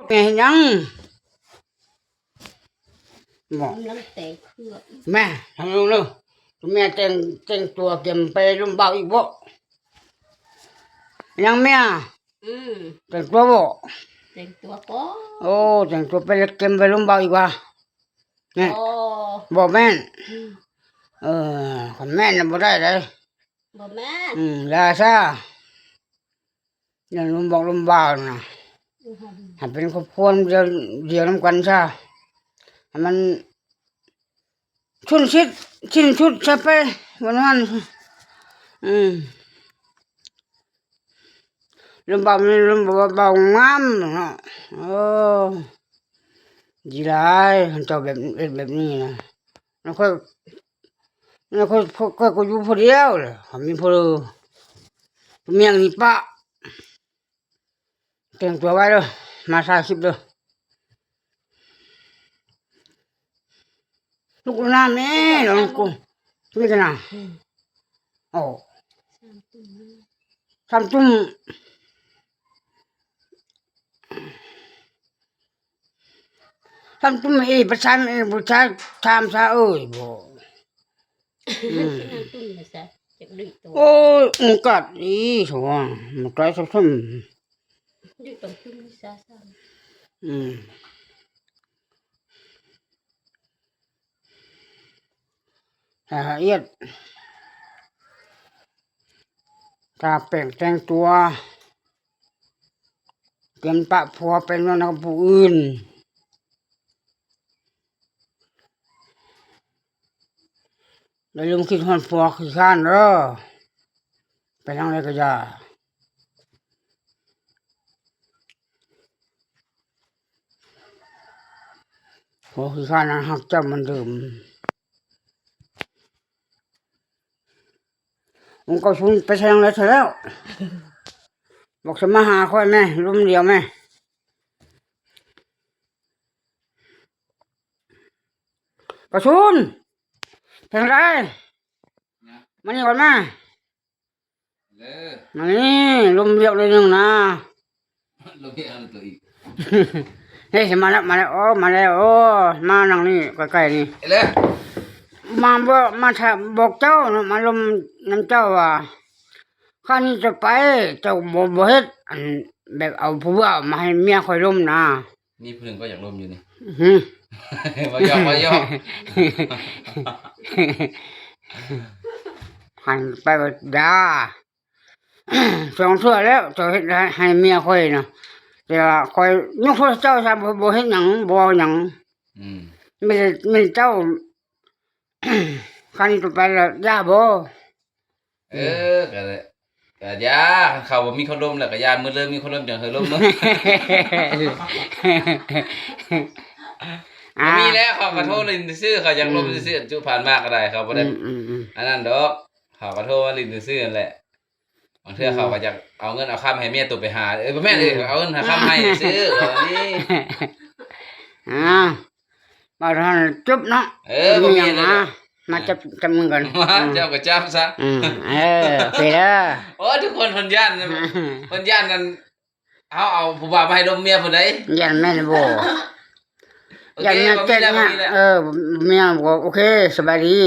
แม่ยังบอก กำลังแตกเครือ แม่ทำลงเลยแม่แต่งตัวเก็บไปลุมเบาอีกบ่ยังแม่ อืม แต่งตัวบ่ แต่งตัวก็ โอ้แต่งตัวไปเก็บไปลุมเบาอีกว่าเนี่ย โอ้ บอกแม่น อืม คนแม่นน่ะบ่ได้เลย บ่แม่น ลาซะอย่างลุมบอกลุมเบาน่ะ อือหือ ให้เป็นครอบครัวเดียวน้ำกันซะให้มันชิ้นชุดซะไปวันลุมเบามันลุมเบางามเนาะโอ้ดีหลายเจ้าแบบนี้นะแล้วค่อยก็อยู่ผู้เดียวเลยมีผู้เมียงนี่ปะแต่งตัวไว้เลยมาถ่ายคลิปเลยลูกน้าแม่น้องกูนี่กันนะโอ้ สามตุ่ม ทำตุ้มประชาทำซะเอ้ยบ่ สามตุ่มนะซะจักดึงตัว โอ้ยมันกัดอีสว่างมันไกลสักทุ่ม ดึงตรงตุ่มซะซ้ ละเอียดตาแปลงแต่งตัวเก็บปะผัวเป็นวันกับผู้อื่นอย่าลืมคิดฮอดผัวขี้ข้านเด้อไปทางไหนก็อย่าผัวขี้ข้านนั้นหักเจ้าเหมันเดิมผมก็ชุนไปทางไหนเสร็จแล้วบอกจะมาหาค่อยแม่รุมเดียวแม่กระชุนเป็นไรมานี่ก่อนแม่ เลย มานี่รุมเดียวเลยหนึ่งนะ เราเพี้ยนตัวอีก เฮ้ยมาแล้วโอ้มาแล้วโอ้มานั่งนี่ใกล้ๆนี่ เลย มาบอกเจ้านะมาลมน้ำเจ้าว่าข้านี่จะไปเจ้าบ่เฮ็ดอันแบบเอาผู้ว่ามาให้เมียคอยลมนะ นี่เพื่อนก็อยากลมอยู่นี่ อื้อหือ มายอก หันไปว่าดา สองเทื่อแล้วเจ้าเฮ็ดให้เมียคอยนะแต่ว่าคอยยกโทษเจ้าซะบ่เฮ็ดหยังบ่หยัง อืม ไม่เจ้า ข้านี่จะไปแล้วย่าบ่ ก็เลยก็ยาเขาบ่มีคนลมแล้วก็ยามื้อเริ่มมีคนลมจังเฮอลมเนาะมีแล้วเขาก็โทรลินซื่อเขาอยากลมซื่อจุผ่านมากก็ได้เขาบ่ได้อันนั้นดอกเขาก็โทรมาลินซื่อนั่นแหละบางเทื่อเขาก็อยากเอาเงินเอาค้ำให้เมียตัวไปหาบ่แม่นเอาเงินหาค้ำให้ซื้อนี่ มาทานจุ๊บเนาะ บ่มีนะ มาจับมือกัน มาเจ้าก็จับซะ ไปเด้อ โอ้ทุกคนเพิ่นย่านนั่นเอาผู้บ่าวมาให้ดมเมียเพิ่นได้ ยันแม่นบ่ โอ ยัน เค แม่ บ่มี เจ็ด แล้วบ่ เนี่ย มีแล้ว เมียบอกโอเคสบายดี